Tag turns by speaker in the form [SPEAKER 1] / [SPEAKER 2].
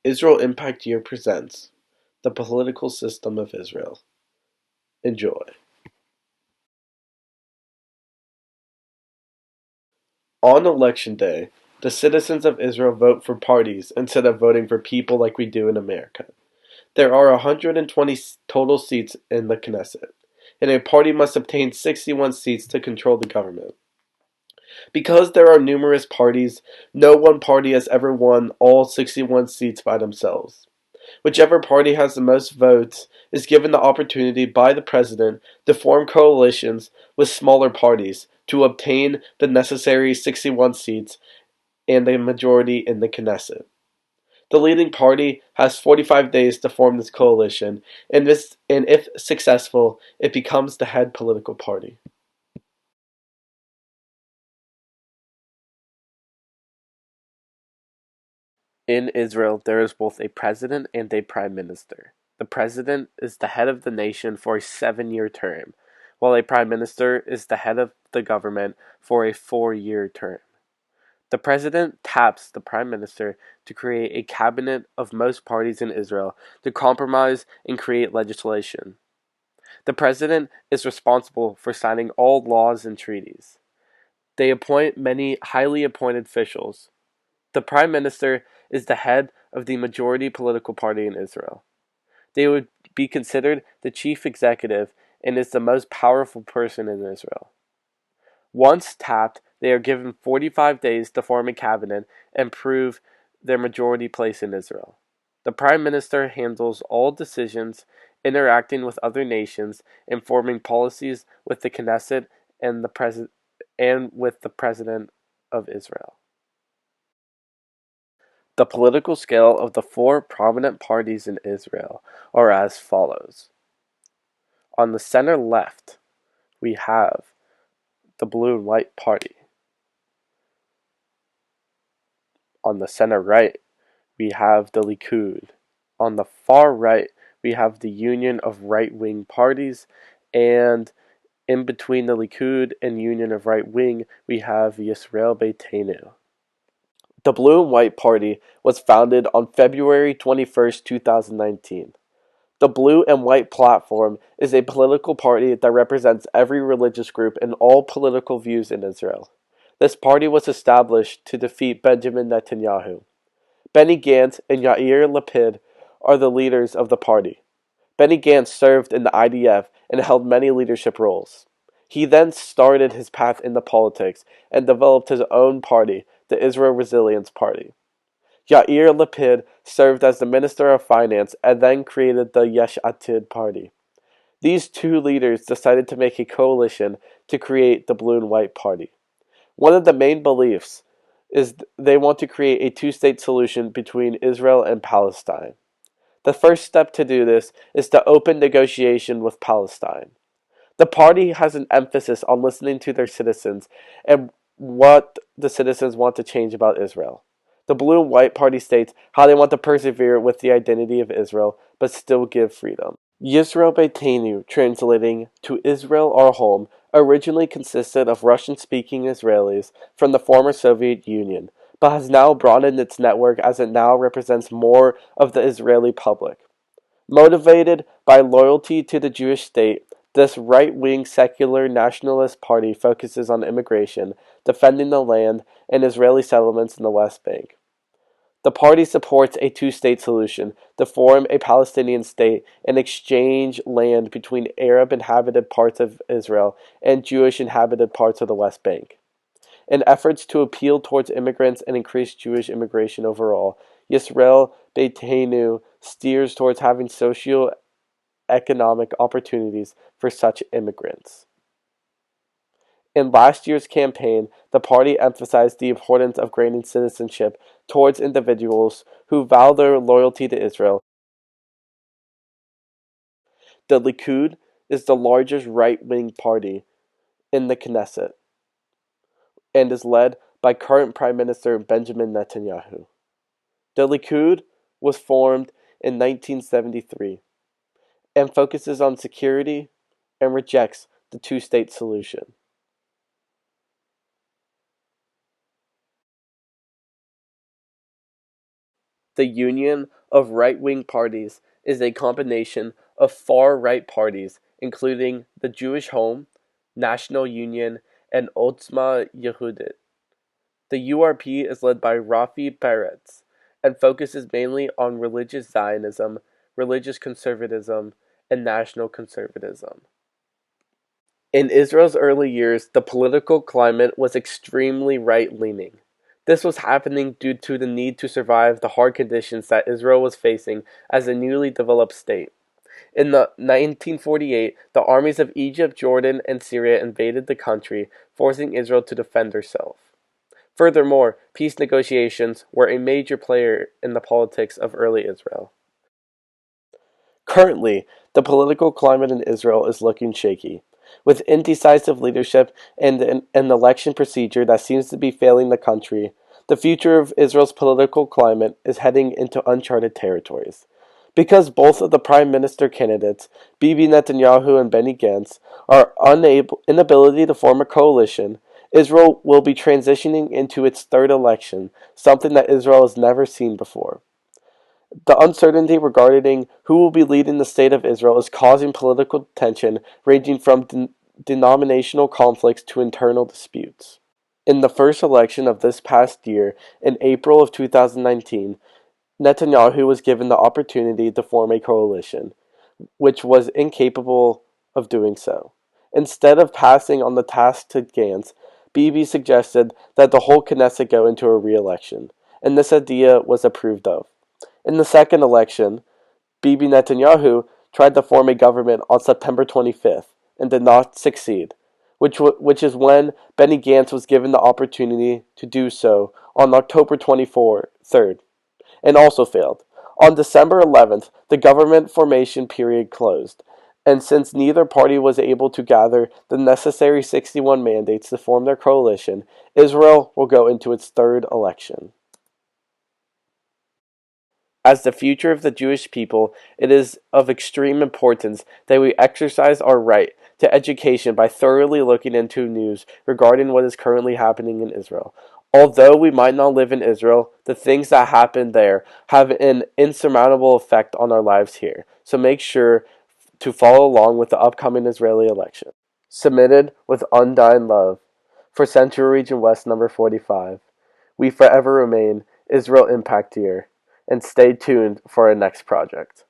[SPEAKER 1] Israel Impact Year presents The Political System of Israel. Enjoy. On Election Day, the citizens of Israel vote for parties instead of voting for people like we do in America. There are 120 total seats in the Knesset, and a party must obtain 61 seats to control the government. Because there are numerous parties, no one party has ever won all 61 seats by themselves. Whichever party has the most votes is given the opportunity by the president to form coalitions with smaller parties to obtain the necessary 61 seats and a majority in the Knesset. The leading party has 45 days to form this coalition, and if successful, it becomes the head political party. In Israel, there is both a president and a prime minister. The president is the head of the nation for a 7-year term, while a prime minister is the head of the government for a 4-year term. The president taps the prime minister to create a cabinet of most parties in Israel to compromise and create legislation. The president is responsible for signing all laws and treaties. They appoint many highly appointed officials. The prime minister is the head of the majority political party in Israel. They would be considered the chief executive and is the most powerful person in Israel. Once tapped, they are given 45 days to form a cabinet and prove their majority place in Israel. The prime minister handles all decisions, interacting with other nations and forming policies with the Knesset and with the president of Israel. The political scale of the four prominent parties in Israel are as follows. On the center left, we have the Blue and White Party. On the center right, we have the Likud. On the far right, we have the Union of Right-Wing Parties, and in between the Likud and Union of Right-Wing, we have Yisrael Beitenu. The Blue and White Party was founded on February 21st, 2019. The Blue and White Platform is a political party that represents every religious group and all political views in Israel. This party was established to defeat Benjamin Netanyahu. Benny Gantz and Yair Lapid are the leaders of the party. Benny Gantz served in the IDF and held many leadership roles. He then started his path into politics and developed his own party, the Israel Resilience Party. Yair Lapid served as the Minister of Finance and then created the Yesh Atid party. These two leaders decided to make a coalition to create the Blue and White Party. One of the main beliefs is they want to create a two-state solution between Israel and Palestine. The first step to do this is to open negotiation with Palestine. The party has an emphasis on listening to their citizens and what the citizens want to change about Israel. The Blue and White Party states how they want to persevere with the identity of Israel, but still give freedom. Yisrael Beitenu, translating to Israel Our Home, originally consisted of Russian-speaking Israelis from the former Soviet Union, but has now broadened its network as it now represents more of the Israeli public. Motivated by loyalty to the Jewish state, this right-wing secular nationalist party focuses on immigration, defending the land, and Israeli settlements in the West Bank. The party supports a two-state solution to form a Palestinian state and exchange land between Arab-inhabited parts of Israel and Jewish-inhabited parts of the West Bank. In efforts to appeal towards immigrants and increase Jewish immigration overall, Yisrael Beitenu steers towards having socio-economic opportunities for such immigrants. In last year's campaign, the party emphasized the importance of granting citizenship towards individuals who vow their loyalty to Israel. The Likud is the largest right-wing party in the Knesset and is led by current Prime Minister Benjamin Netanyahu. The Likud was formed in 1973 and focuses on security and rejects the two-state solution. The Union of Right-Wing Parties is a combination of far-right parties, including the Jewish Home, National Union, and Otzma Yehudit. The URP is led by Rafi Peretz and focuses mainly on religious Zionism, religious conservatism, and national conservatism. In Israel's early years, the political climate was extremely right-leaning. This was happening due to the need to survive the hard conditions that Israel was facing as a newly developed state. In 1948, the armies of Egypt, Jordan, and Syria invaded the country, forcing Israel to defend herself. Furthermore, peace negotiations were a major player in the politics of early Israel. Currently, the political climate in Israel is looking shaky, with indecisive leadership and an election procedure that seems to be failing the country. The future of Israel's political climate is heading into uncharted territories. Because both of the prime minister candidates, Bibi Netanyahu and Benny Gantz, are inability to form a coalition, Israel will be transitioning into its third election, something that Israel has never seen before. The uncertainty regarding who will be leading the state of Israel is causing political tension ranging from denominational conflicts to internal disputes. In the first election of this past year, in April of 2019, Netanyahu was given the opportunity to form a coalition, which was incapable of doing so. Instead of passing on the task to Gantz, Bibi suggested that the whole Knesset go into a re-election, and this idea was approved of. In the second election, Bibi Netanyahu tried to form a government on September 25th and did not succeed, which is when Benny Gantz was given the opportunity to do so on October 23rd, and also failed. On December 11th, the government formation period closed, and since neither party was able to gather the necessary 61 mandates to form their coalition, Israel will go into its third election. As the future of the Jewish people, it is of extreme importance that we exercise our right to education by thoroughly looking into news regarding what is currently happening in Israel. Although we might not live in Israel, the things that happen there have an insurmountable effect on our lives here. So make sure to follow along with the upcoming Israeli election. Submitted with undying love for Central Region West number 45. We forever remain Israel Impact Year, and stay tuned for our next project.